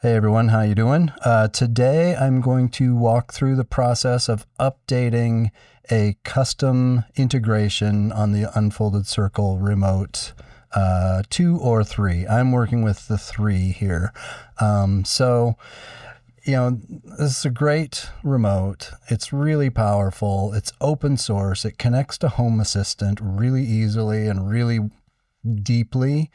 Hey everyone, how you doing? Today I'm going to walk through the process of updating a custom integration on the Unfolded Circle remote 2 or 3. I'm working with the 3 here. This is a great remote. It's really powerful. It's open source. It connects to Home Assistant really easily and really deeply.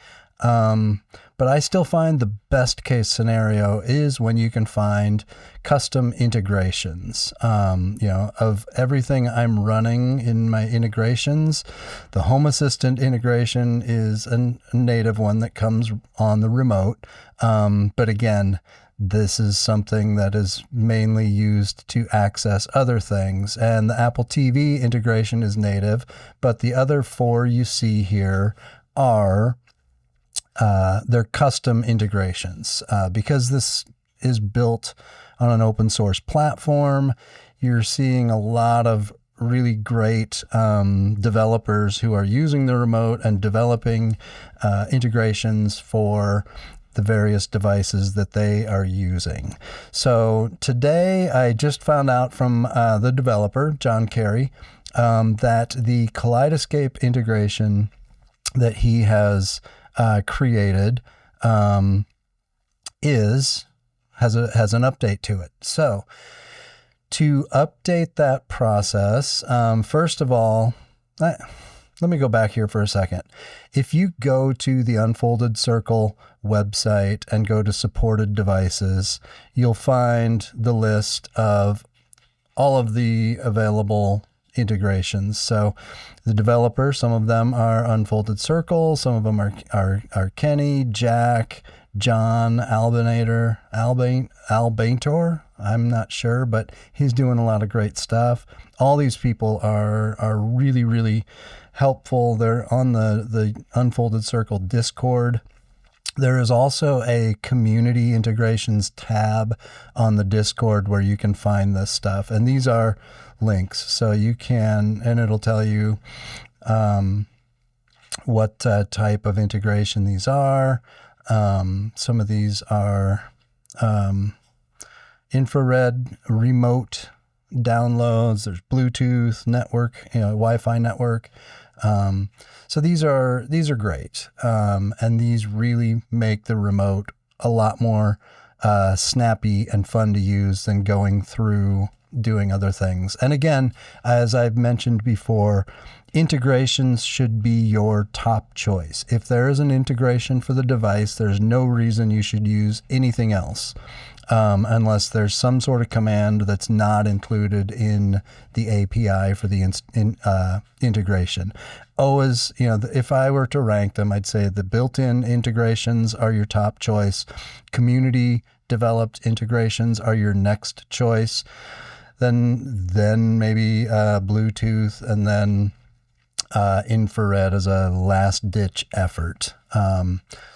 But I still find the best case scenario is when you can find custom integrations. Of everything I'm running in my integrations, the Home Assistant integration is a native one that comes on the remote. But again, this is something that is mainly used to access other things. And the Apple TV integration is native, but the other 4 you see here are they're custom integrations. Because this is built on an open source platform, you're seeing a lot of really great developers who are using the remote and developing integrations for the various devices that they are using. So today I just found out from the developer, John Carey, that the Kaleidoscape integration that he has created has an update to it. So to update that process, first of all, let me go back here for a second. If you go to the Unfolded Circle website and go to supported devices, you'll find the list of all of the available integrations. So the developer, some of them are Unfolded Circle, some of them are Kenny, Jack, John, Albator. I'm not sure, but he's doing a lot of great stuff. All these people are really, really helpful. They're on the Unfolded Circle Discord. There is also a community integrations tab on the Discord where you can find this stuff. And these are links. So you can, and it'll tell you what type of integration these are. Some of these are infrared remote downloads. There's Bluetooth network, Wi-Fi network. So these are great. And these really make the remote a lot more snappy and fun to use than going through doing other things. And again, as I've mentioned before, integrations should be your top choice. If there is an integration for the device, there's no reason you should use anything else. Unless there's some sort of command that's not included in the API for the integration. Always, if I were to rank them, I'd say the built-in integrations are your top choice. Community developed integrations are your next choice. Then maybe Bluetooth, and then infrared as a last-ditch effort.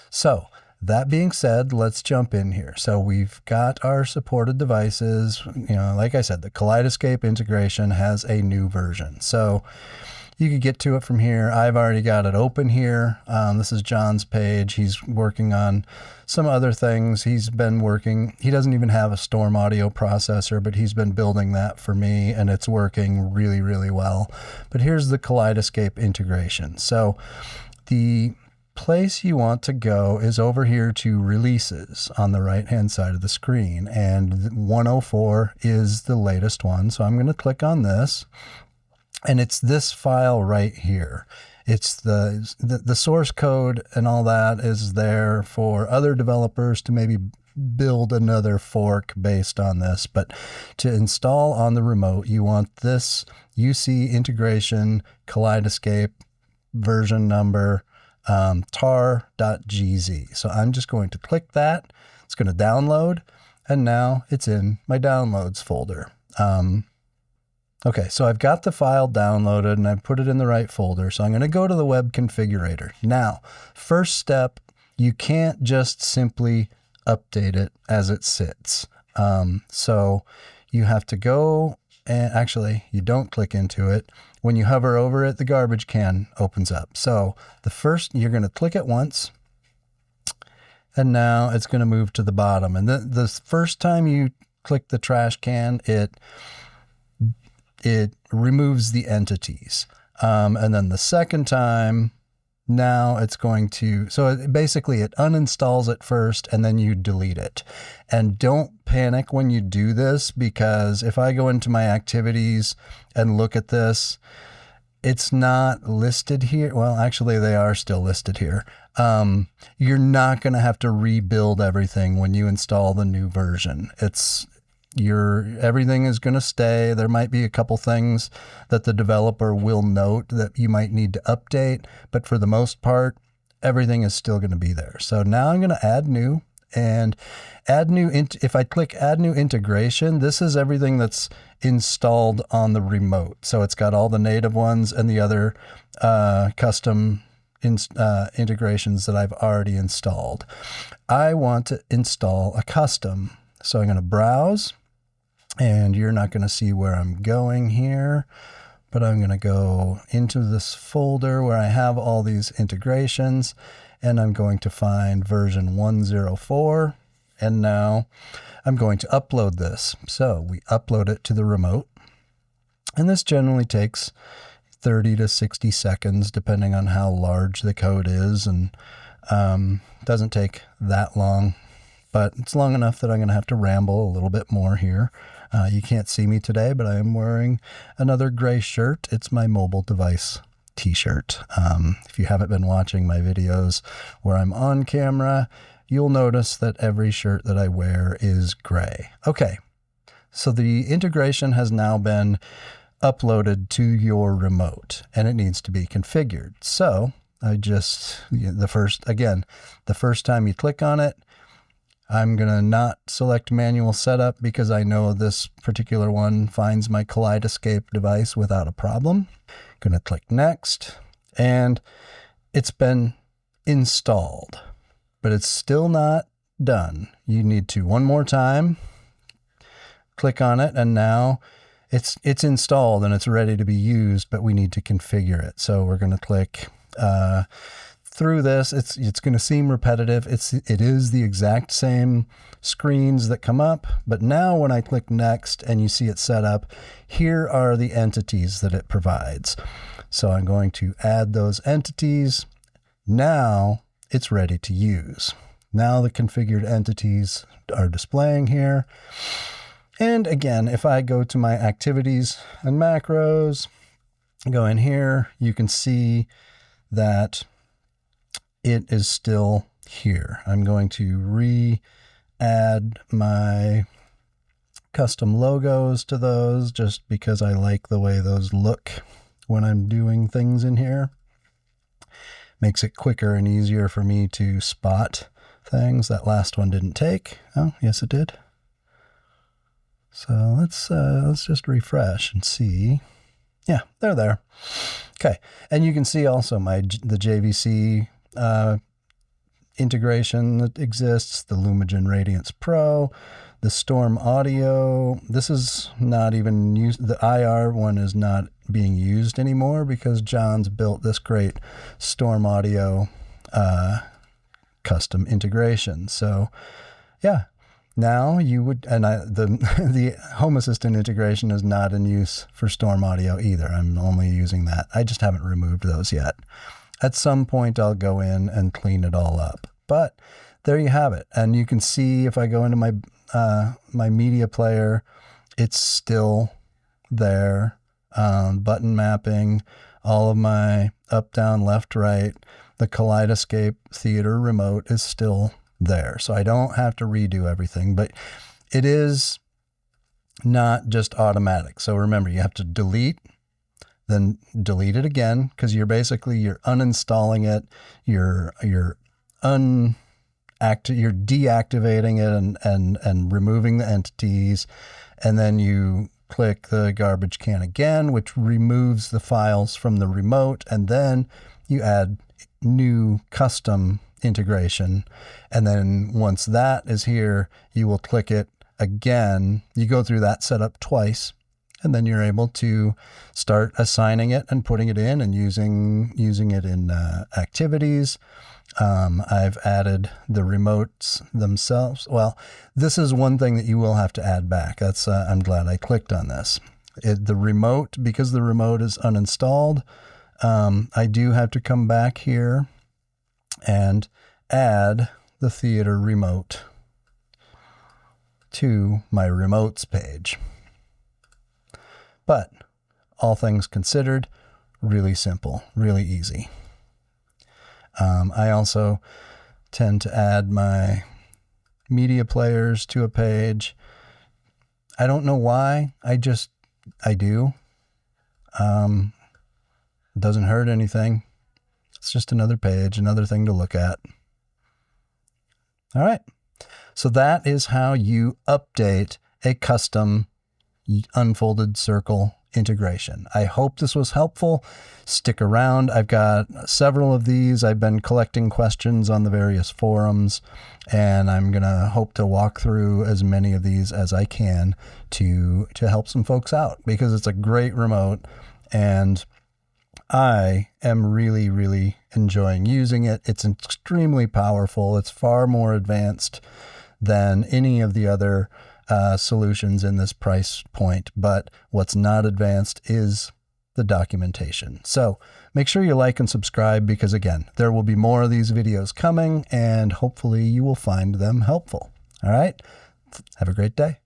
So that being said, let's jump in here. So we've got our supported devices. Like I said, the Kaleidoscape integration has a new version. So you could get to it from here. I've already got it open here. This is John's page. He's working on some other things. He doesn't even have a Storm audio processor, but he's been building that for me, and it's working really, really well. But here's the Kaleidoscape integration. So the place you want to go is over here to releases on the right hand side of the screen, and 104 is the latest one. So I'm going to click on this, and it's this file right here. It's the source code and all that is there for other developers to maybe build another fork based on this. But to install on the remote, you want this UC integration Kaleidoscape version number tar.gz. So I'm just going to click that. It's going to download, and now it's in my downloads folder. Okay, so I've got the file downloaded and I've put it in the right folder. So I'm going to go to the web configurator. Now, first step, you can't just simply update it as it sits. So you have to go, and actually you don't click into it. When you hover over it, the garbage can opens up. So you're going to click it once, And now it's going to move to the bottom. And the first time you click the trash can, it removes the entities. And then the second time, now it's going to, so basically it uninstalls it first and then you delete it. And don't panic when you do this, because if I go into my activities and look at this, it's not listed here. Well, actually they are still listed here. You're not going to have to rebuild everything when you install the new version. Everything is going to stay. There might be a couple things that the developer will note that you might need to update, but for the most part, everything is still going to be there. So now I'm going to add new, and if I click add new integration, this is everything that's installed on the remote. So it's got all the native ones and the other custom integrations that I've already installed. I want to install a custom. So I'm going to browse, and you're not going to see where I'm going here, but I'm going to go into this folder where I have all these integrations, and I'm going to find version 104. And now I'm going to upload this. So we upload it to the remote, and this generally takes 30 to 60 seconds, depending on how large the code is, and doesn't take that long, but it's long enough that I'm going to have to ramble a little bit more here. You can't see me today, but I am wearing another gray shirt. It's my mobile device t-shirt. If you haven't been watching my videos where I'm on camera, you'll notice that every shirt that I wear is gray. Okay, so the integration has now been uploaded to your remote, and it needs to be configured. So the first time you click on it, I'm going to not select manual setup because I know this particular one finds my Kaleidoscape device without a problem. Going to click next, and it's been installed, but it's still not done. You need to one more time click on it, and now it's installed and it's ready to be used, but we need to configure it. So we're going to click through this. It's going to seem repetitive. It is the exact same screens that come up, but now when I click next and you see it set up, here are the entities that it provides. So I'm going to add those entities. Now it's ready to use. Now the configured entities are displaying here. And again, if I go to my activities and macros, go in here, you can see that it is still here. I'm going to re-add my custom logos to those just because I like the way those look when I'm doing things in here. Makes it quicker and easier for me to spot things. That last one didn't take. Oh, yes it did. So let's just refresh and see. Yeah, they're there. Okay, and you can see also the JVC integration that exists, the Lumagen Radiance Pro, the Storm Audio. This is not even used. The IR one is not being used anymore because John's built this great Storm Audio custom integration. So yeah, now you would, and the Home Assistant integration is not in use for Storm Audio either. I'm only using that. I just haven't removed those yet. At some point I'll go in and clean it all up. But there you have it. And you can see if I go into my my media player, it's still there. Button mapping, all of my up, down, left, right, the Kaleidoscape Theater remote is still there. So I don't have to redo everything, but it is not just automatic. So remember, you have to delete, then delete it again, because you're uninstalling it, you're deactivating it and removing the entities, and then you click the garbage can again, which removes the files from the remote, and then you add new custom integration. And then once that is here, you will click it again. You go through that setup twice, And then you're able to start assigning it and putting it in and using it in activities. I've added the remotes themselves. Well, this is one thing that you will have to add back. That's I'm glad I clicked on this. The remote, because the remote is uninstalled, I do have to come back here and add the theater remote to my remotes page. But all things considered, really simple, really easy. I also tend to add my media players to a page. I don't know why, I do. Doesn't hurt anything. It's just another page, another thing to look at. All right. So that is how you update a custom unfolded circle integration. I hope this was helpful. Stick around. I've got several of these. I've been collecting questions on the various forums, and I'm going to hope to walk through as many of these as I can to help some folks out, because it's a great remote and I am really, really enjoying using it. It's extremely powerful. It's far more advanced than any of the other solutions in this price point, but what's not advanced is the documentation. So make sure you like and subscribe, because again, there will be more of these videos coming and hopefully you will find them helpful. All right. Have a great day.